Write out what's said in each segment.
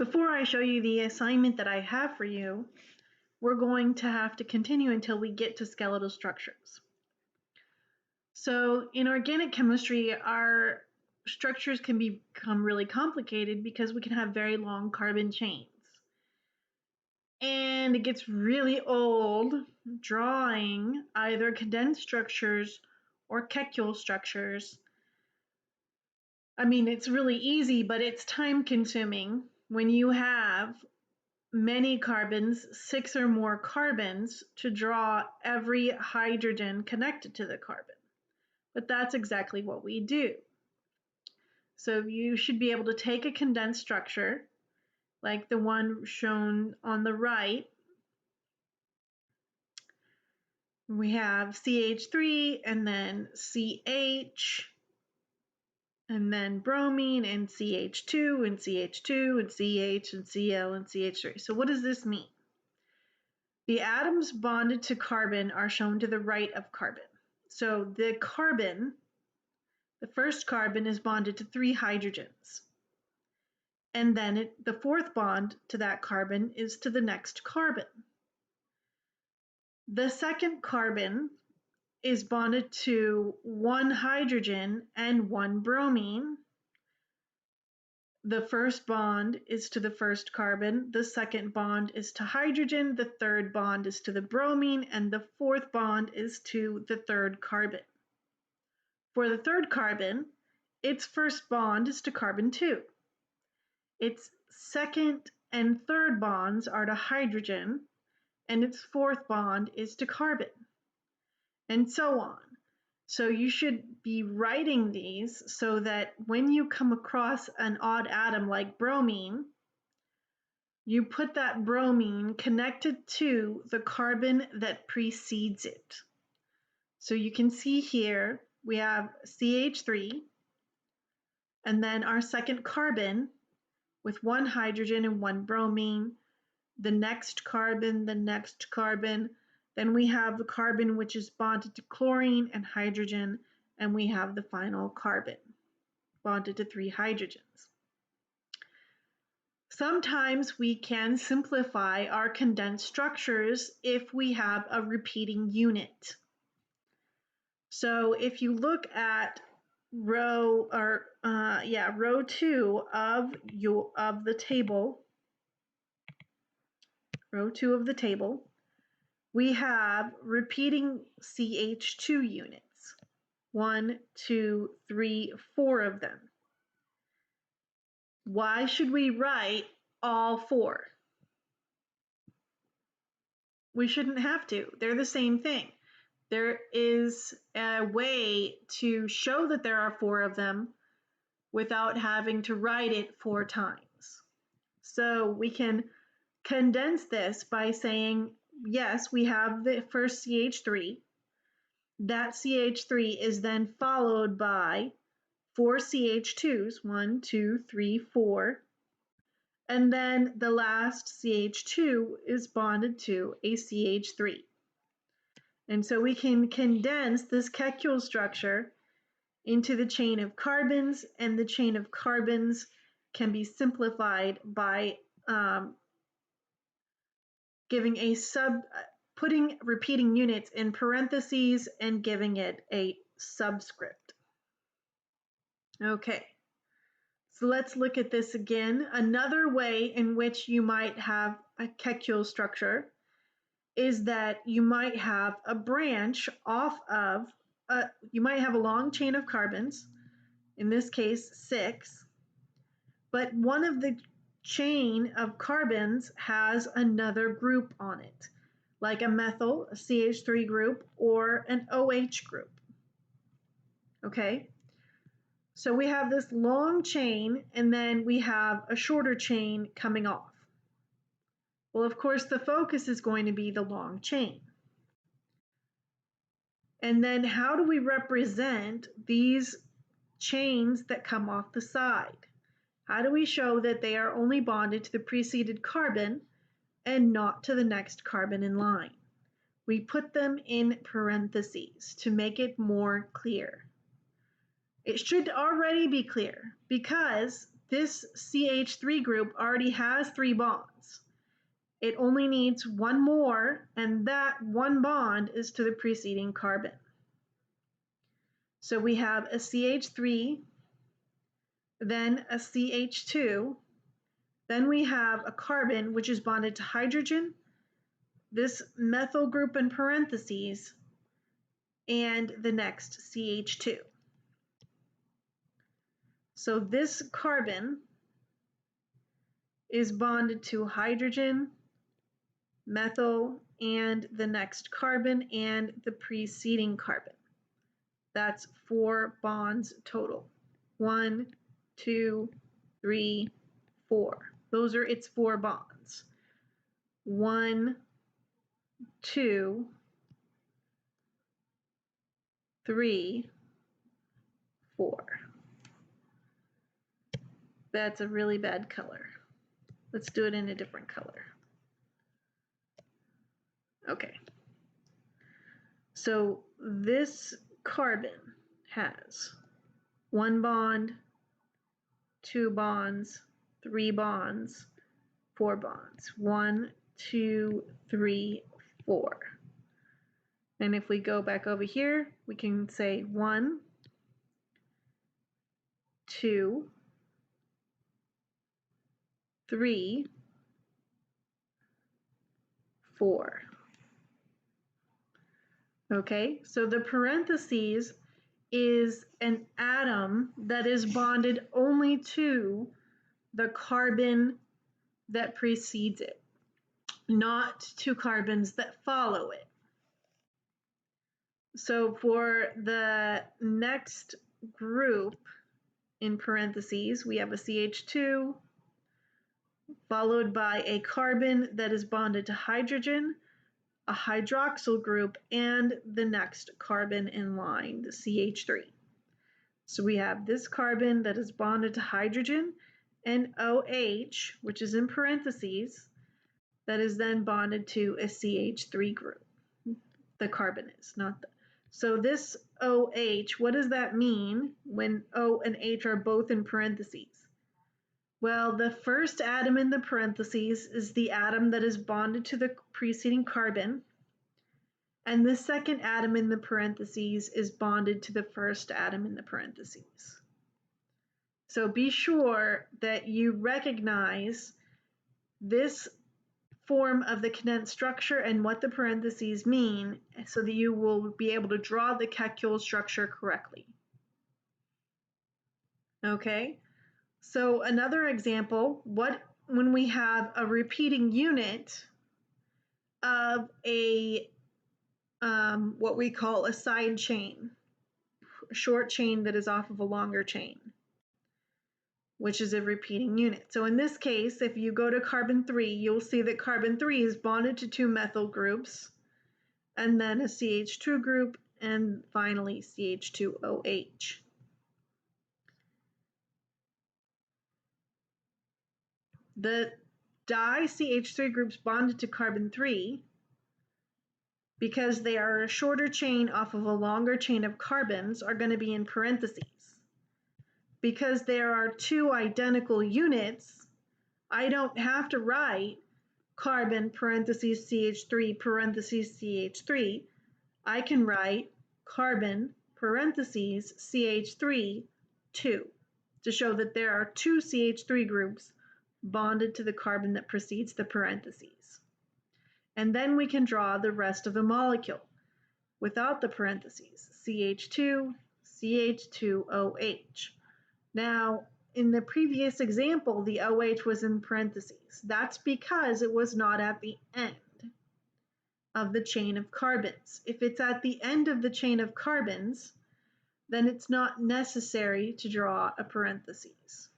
Before I show you the assignment that I have for you, we're going to have to continue until we get to skeletal structures. So in organic chemistry, our structures can become really complicated because we can have very long carbon chains. And it gets really old drawing either condensed structures or Ketchual structures. I mean, it's really easy, but it's time consuming when you have many carbons, 6 or more carbons, to draw every hydrogen connected to the carbon. But that's exactly what we do. So you should be able to take a condensed structure, like the one shown on the right. We have CH3 and then CH, and then bromine and CH2 and CH2 and CH and Cl and CH3. So what does this mean? The atoms bonded to carbon are shown to the right of carbon. So the carbon, the first carbon, is bonded to 3 hydrogens. And then the fourth bond to that carbon is to the next carbon. The second carbon is bonded to 1 hydrogen and 1 bromine. The first bond is to the first carbon, the second bond is to hydrogen, the third bond is to the bromine, and the fourth bond is to the third carbon. For the third carbon, its first bond is to carbon 2. Its second and third bonds are to hydrogen, and its fourth bond is to carbon, and so on. So you should be writing these so that when you come across an odd atom like bromine, you put that bromine connected to the carbon that precedes it. So you can see here we have CH3, and then our second carbon with 1 hydrogen and 1 bromine, the next carbon, then we have the carbon which is bonded to chlorine and hydrogen, and we have the final carbon bonded to 3 hydrogens. Sometimes we can simplify our condensed structures if we have a repeating unit. So if you look at row 2 of the table, row 2 of the table, we have repeating CH2 units. 1, 2, 3, 4 of them. Why should we write all 4? We shouldn't have to. They're the same thing. There is a way to show that there are 4 of them without having to write it 4 times. So we can condense this by saying, yes, we have the first CH3. That CH3 is then followed by 4 CH2s, 1, 2, 3, 4. And then the last CH2 is bonded to a CH3. And so we can condense this Ketchual structure into the chain of carbons, and the chain of carbons can be simplified by putting repeating units in parentheses and giving it a subscript. Okay, so let's look at this again. Another way in which you might have a Ketchual structure is that you might have a branch off of, you might have a long chain of carbons, in this case 6, but one of the chain of carbons has another group on it, like a methyl, a CH3 group, or an OH group. Okay, so we have this long chain, and then we have a shorter chain coming off. Well, of course, the focus is going to be the long chain. And then how do we represent these chains that come off the side? How do we show that they are only bonded to the preceded carbon and not to the next carbon in line? We put them in parentheses to make it more clear. It should already be clear because this CH3 group already has 3 bonds. It only needs one more, and that one bond is to the preceding carbon. So we have a CH3, then a CH2, then we have a carbon which is bonded to hydrogen, this methyl group in parentheses, and the next CH2. So this carbon is bonded to hydrogen, methyl, and the next carbon and the preceding carbon. That's 4 bonds total. 1, 2, 3, 4. Those are its 4 bonds. 1, 2, 3, 4. That's a really bad color. Let's do it in a different color. Okay. So this carbon has 1 bond, 2 bonds, 3 bonds, 4 bonds. 1, 2, 3, 4. And if we go back over here, we can say 1, 2, 3, 4. Okay, so the parentheses is an atom that is bonded only to the carbon that precedes it, not to carbons that follow it. So for the next group in parentheses, we have a CH2 followed by a carbon that is bonded to hydrogen, a hydroxyl group, and the next carbon in line, the CH3. So we have this carbon that is bonded to hydrogen and OH, which is in parentheses, that is then bonded to a CH3 group. The carbon is, not the. So this OH, what does that mean when O and H are both in parentheses? Well, the first atom in the parentheses is the atom that is bonded to the preceding carbon, and the second atom in the parentheses is bonded to the first atom in the parentheses. So be sure that you recognize this form of the condensed structure and what the parentheses mean so that you will be able to draw the textual structure correctly. Okay? So another example, when we have a repeating unit of a what we call a side chain, a short chain that is off of a longer chain, which is a repeating unit. So in this case, if you go to carbon 3, you'll see that carbon 3 is bonded to 2 methyl groups, and then a CH2 group, and finally CH2OH. The di-CH3 groups bonded to carbon 3, because they are a shorter chain off of a longer chain of carbons, are going to be in parentheses. Because there are 2 identical units, I don't have to write carbon parentheses CH3 parentheses CH3. I can write carbon parentheses CH3 2 to show that there are 2 CH3 groups bonded to the carbon that precedes the parentheses. And then we can draw the rest of the molecule without the parentheses, CH2, CH2OH. Now, in the previous example, the OH was in parentheses. That's because it was not at the end of the chain of carbons. If it's at the end of the chain of carbons, then it's not necessary to draw a parentheses.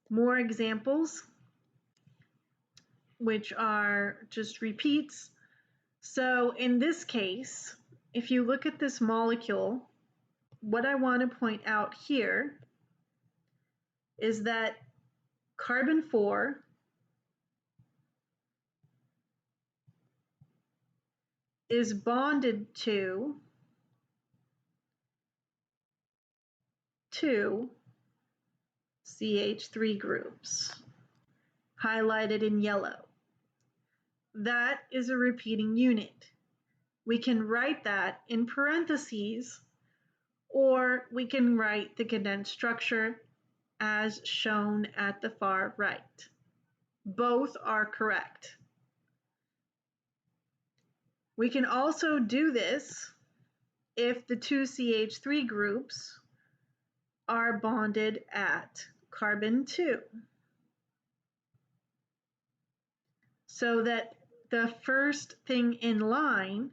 More examples, which are just repeats. So in this case, if you look at this molecule, what I want to point out here is that carbon 4 is bonded to two CH3 groups, highlighted in yellow. That is a repeating unit. We can write that in parentheses, or we can write the condensed structure as shown at the far right. Both are correct. We can also do this if the two CH3 groups are bonded at carbon 2. So that the first thing in line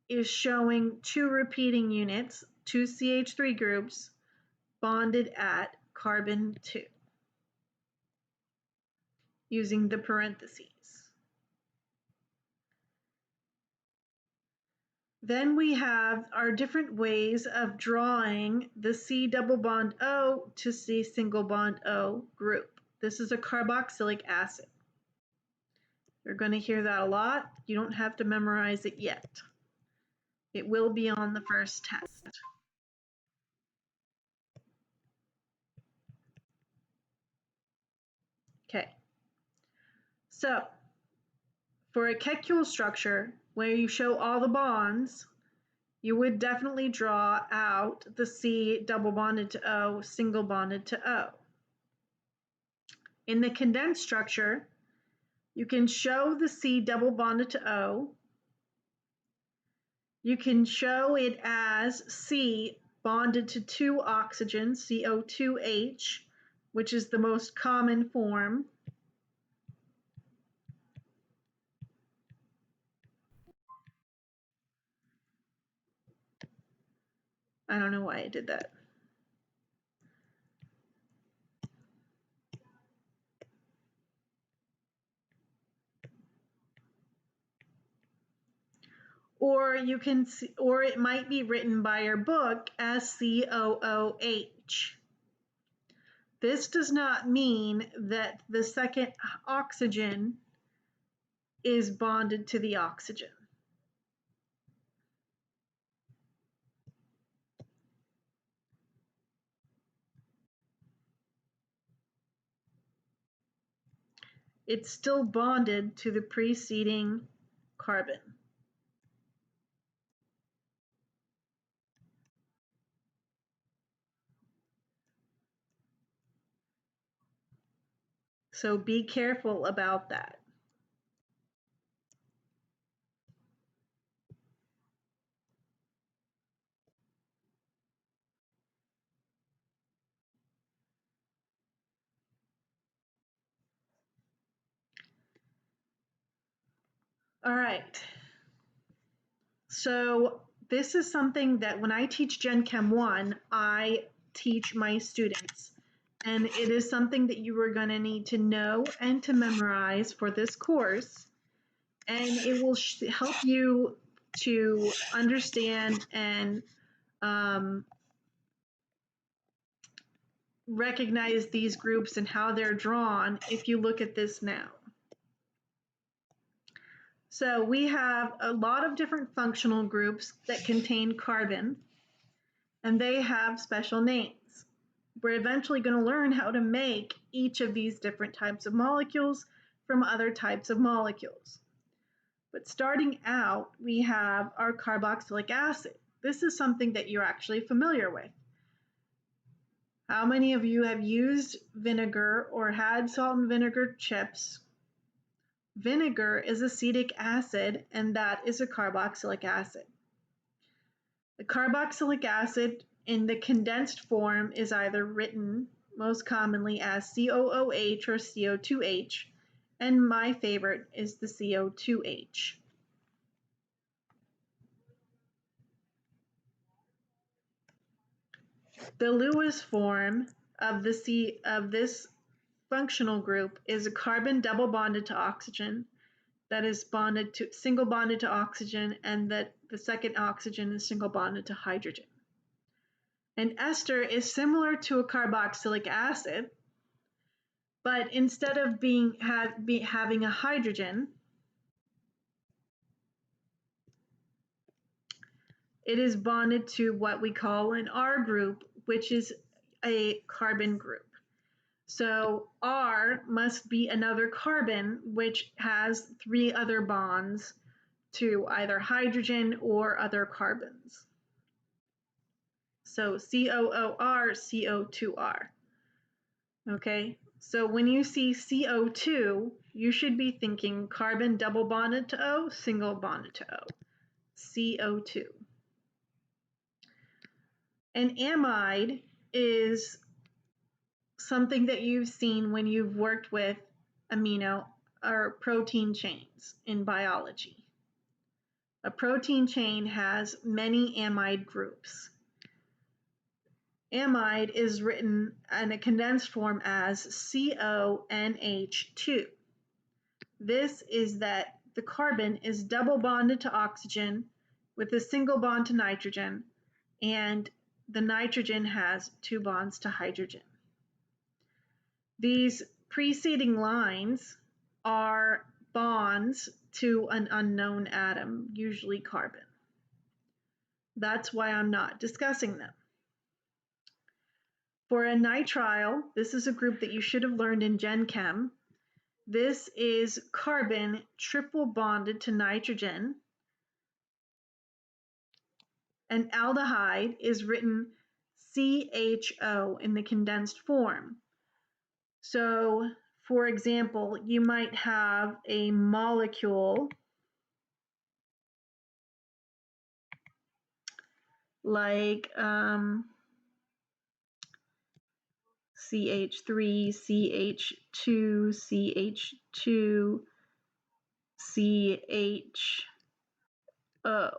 is showing two repeating units, two CH3 groups, bonded at carbon 2, using the parentheses. Then we have our different ways of drawing the C double bond O to C single bond O group. This is a carboxylic acid. You're going to hear that a lot. You don't have to memorize it yet. It will be on the first test. Okay. So, for a textual structure where you show all the bonds, you would definitely draw out the C double bonded to O, single bonded to O. In the condensed structure, you can show the C double bonded to O. You can show it as C bonded to two oxygens, CO2H, which is the most common form. I don't know why I did that. Or you can see, or it might be written by your book as COOH. This does not mean that the second oxygen is bonded to the oxygen. It's still bonded to the preceding carbon. So be careful about that. All right. So this is something that when I teach Gen Chem 1, I teach my students. And it is something that you are going to need to know and to memorize for this course. And it will help you to understand and recognize these groups and how they're drawn if you look at this now. So we have a lot of different functional groups that contain carbon, and they have special names. We're eventually going to learn how to make each of these different types of molecules from other types of molecules. But starting out, we have our carboxylic acid. This is something that you're actually familiar with. How many of you have used vinegar or had salt and vinegar chips? Vinegar is acetic acid, and that is a carboxylic acid. The carboxylic acid in the condensed form is either written most commonly as COOH or CO2H, and my favorite is the CO2H. The Lewis form of this functional group is a carbon double bonded to oxygen that is single bonded to oxygen, and that the second oxygen is single bonded to hydrogen. An ester is similar to a carboxylic acid, but instead of having a hydrogen, it is bonded to what we call an R group, which is a carbon group. So R must be another carbon which has 3 other bonds to either hydrogen or other carbons. So COOR, CO2R. Okay, so when you see CO2, you should be thinking carbon double bonded to O, single bonded to O. CO2. An amide is something that you've seen when you've worked with amino or protein chains in biology. A protein chain has many amide groups. Amide is written in a condensed form as CONH2. This is that the carbon is double bonded to oxygen with a single bond to nitrogen, and the nitrogen has 2 bonds to hydrogen. These preceding lines are bonds to an unknown atom, usually carbon. That's why I'm not discussing them. For a nitrile, this is a group that you should have learned in Gen Chem. This is carbon triple bonded to nitrogen. An aldehyde is written CHO in the condensed form. So, for example, you might have a molecule like CH3, CH2, CH2, CHO.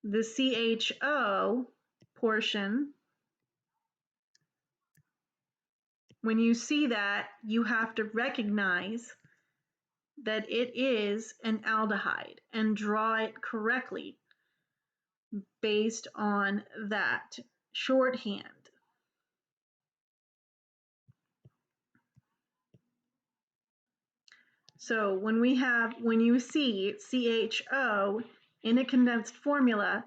The CHO portion, when you see that, you have to recognize that it is an aldehyde and draw it correctly based on that shorthand. So when you see CHO in a condensed formula,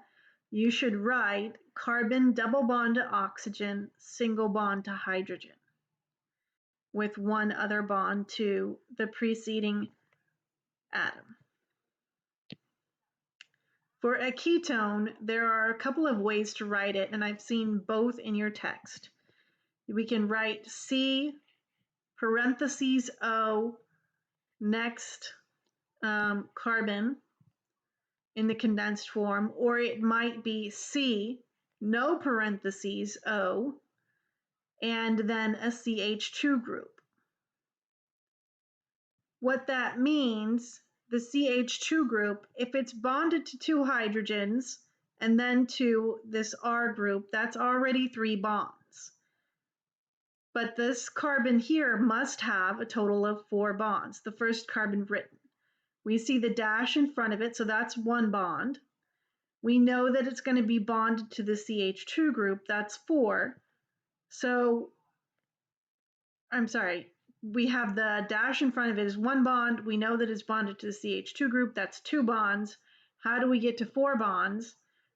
you should write carbon double bond to oxygen, single bond to hydrogen, with 1 other bond to the preceding atom. For a ketone, there are a couple of ways to write it, and I've seen both in your text. We can write C parentheses O next carbon in the condensed form, or it might be C, no parentheses O, and then a CH2 group. What that means, the CH2 group, if it's bonded to 2 hydrogens and then to this R group, that's already 3 bonds. But this carbon here must have a total of 4 bonds, the first carbon written. We see the dash in front of it, so that's 1 bond. We know that it's going to be bonded to the CH2 group, that's 4. So, I'm sorry, we have the dash in front of it is 1 bond. We know that it's bonded to the CH2 group, that's 2 bonds. How do we get to 4 bonds?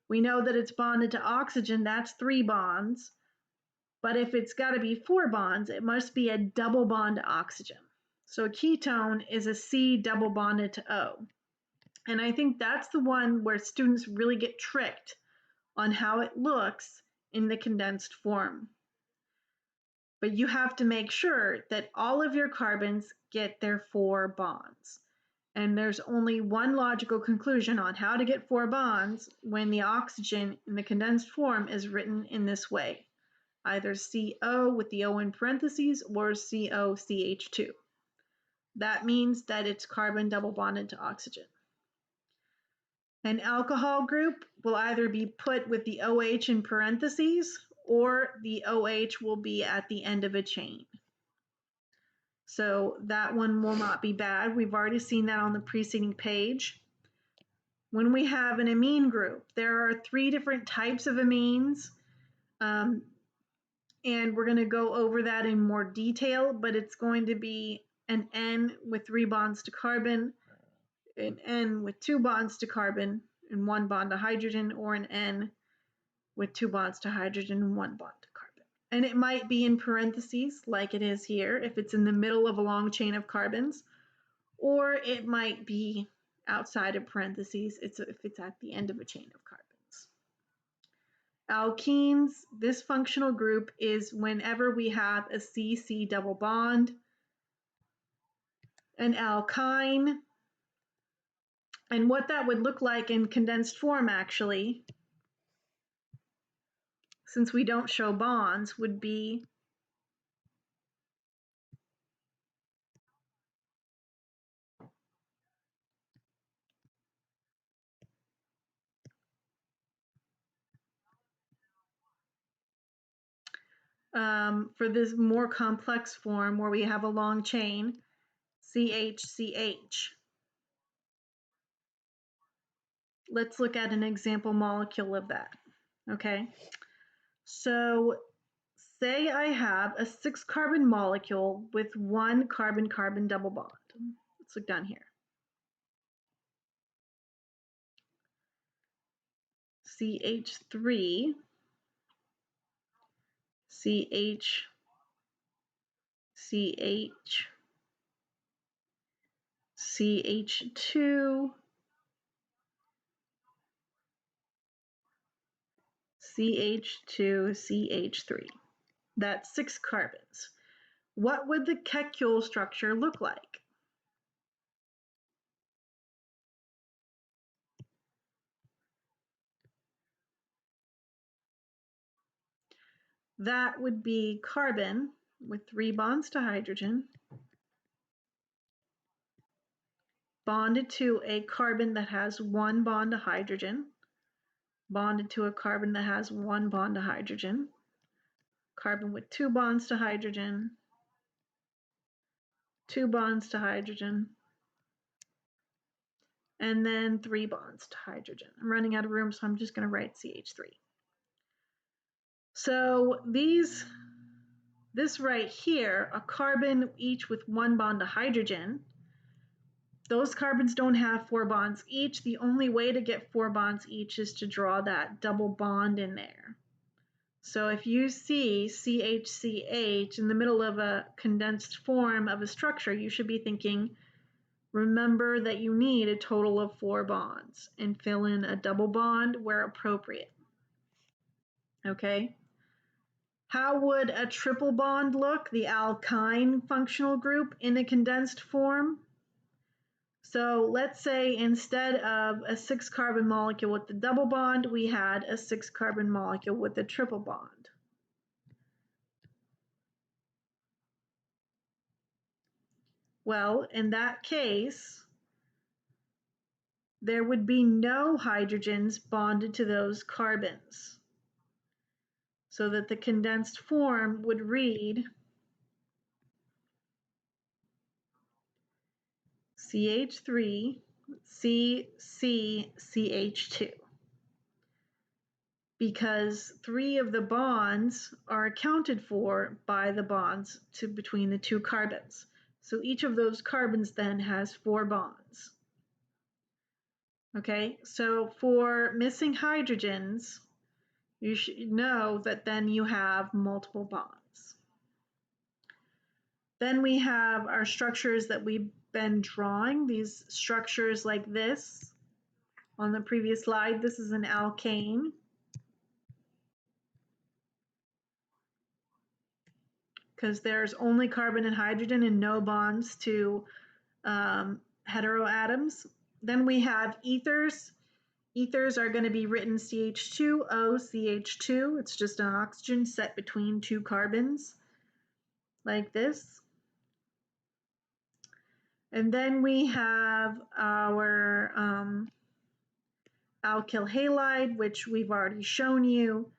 We know that it's bonded to oxygen, that's 3 bonds. But if it's got to be 4 bonds, it must be a double bond to oxygen. So a ketone is a C double bonded to O. And I think that's the one where students really get tricked on how it looks in the condensed form. But you have to make sure that all of your carbons get their 4 bonds. And there's only one logical conclusion on how to get 4 bonds when the oxygen in the condensed form is written in this way. Either CO with the O in parentheses or COCH2. That means that it's carbon double bonded to oxygen. An alcohol group will either be put with the OH in parentheses or the OH will be at the end of a chain. So that one will not be bad. We've already seen that on the preceding page. When we have an amine group, there are 3 different types of amines. And we're going to go over that in more detail, but it's going to be an N with 3 bonds to carbon, an N with 2 bonds to carbon, and 1 bond to hydrogen, or an N with 2 bonds to hydrogen and 1 bond to carbon. And it might be in parentheses like it is here if it's in the middle of a long chain of carbons, or it might be outside of parentheses if it's at the end of a chain of carbons. Alkenes, this functional group is whenever we have a C-C double bond. An alkyne, and what that would look like in condensed form, actually, since we don't show bonds, would be for this more complex form where we have a long chain, CH-CH. Let's look at an example molecule of that, okay? So say I have a 6-carbon molecule with 1 carbon-carbon double bond. Let's look down here. CH3, CH, CH, CH2, CH2, CH3. That's 6 carbons. What would the Ketchual structure look like? That would be carbon with 3 bonds to hydrogen, bonded to a carbon that has 1 bond to hydrogen, bonded to a carbon that has 1 bond to hydrogen, carbon with 2 bonds to hydrogen, 2 bonds to hydrogen, and then 3 bonds to hydrogen. I'm running out of room, so I'm just going to write CH3. So this right here, a carbon each with 1 bond to hydrogen, those carbons don't have 4 bonds each. The only way to get 4 bonds each is to draw that double bond in there. So if you see CH-CH in the middle of a condensed form of a structure, you should be thinking, remember that you need a total of 4 bonds, and fill in a double bond where appropriate. Okay? How would a triple bond look, the alkyne functional group, in a condensed form? So let's say instead of a 6-carbon molecule with the double bond, we had a 6-carbon molecule with a triple bond. Well, in that case, there would be no hydrogens bonded to those carbons, so that the condensed form would read CH3, CH2, because 3 of the bonds are accounted for by the bonds between the 2 carbons. So each of those carbons then has 4 bonds. Okay, so for missing hydrogens, you should know that then you have multiple bonds. Then we have our structures that we've been drawing, these structures like this. On the previous slide, this is an alkane. Because there's only carbon and hydrogen and no bonds to heteroatoms. Then we have ethers. Ethers are going to be written CH2OCH2. It's just an oxygen set between 2 carbons, like this. And then we have our alkyl halide, which we've already shown you.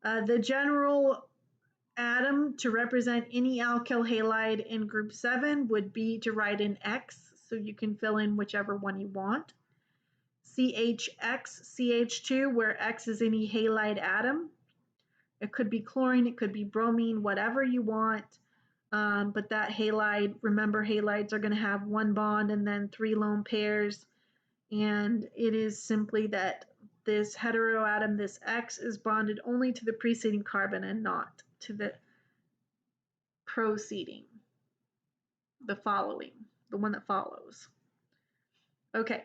The general atom to represent any alkyl halide in group 7 would be to write an X, so you can fill in whichever one you want. CHX, CH2, where X is any halide atom. It could be chlorine, it could be bromine, whatever you want. But that halide, remember halides are going to have 1 bond and then 3 lone pairs. And it is simply that this heteroatom, this X, is bonded only to the preceding carbon and not to the preceding, the following, the one that follows. Okay,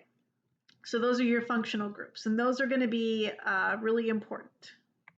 so those are your functional groups, and those are going to be really important.